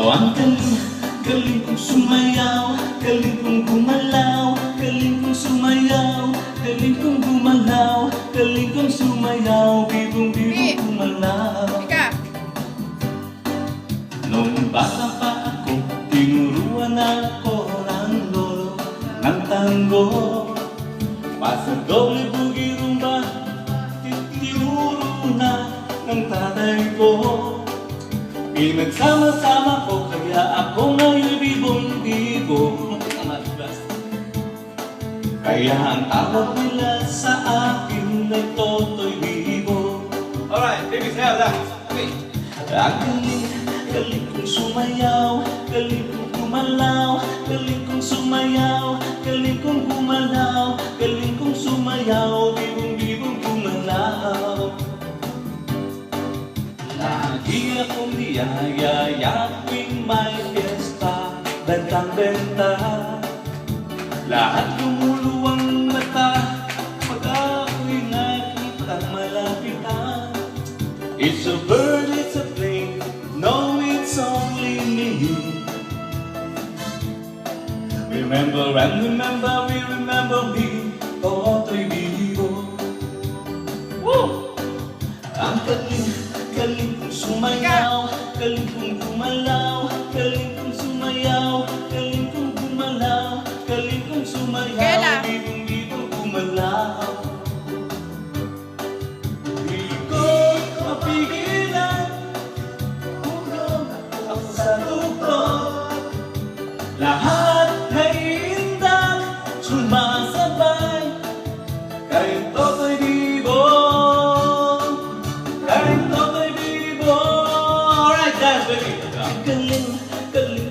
ang galing, galing kong sumayaw, galing kong gumalaw, galing kong sumayaw, galing kong gumalaw, galing kong sumayaw, bibong-bibong gumalaw. Nung bata pa ako, tinuruan ako ng lolo ng tango. Pasa doble bugi rumba, tinuro na ng tatay ko. Pinagsama-sama ko, kaya ako ngayon bibong-bibong. Kaya ang tawag nila sa akin ay Totoy Bibo. Alright, baby, say that. Okay. Ang galing, galing kong sumayaw, galing kong gumalaw, galing kong sumayaw, galing kong gumalaw, galing kong sumayaw, bibong-bibong gumalaw. Lagi akong niyayaya tuwing may fiesta, bentang-benta. Lahat lumuluwang mata pag ako'y nakitang malapitan. It's a bird, it's a plane, no, it's only me. Remember and remember, we remember me, Totoy Bibo. Woo! Ang galing, galing kong sumayaw, galing kong gumalaw, galing kong sumayaw, galing kong gumalaw, galing kong sumayaw, bibong-bibong gumalaw. Di ko mapigilan, hulog ako sa tuktok. Lahat naiindak, sumasabay kay Totoy Bibo, kay Totoy Bibo. Alright, dance baby. Ang galing, galing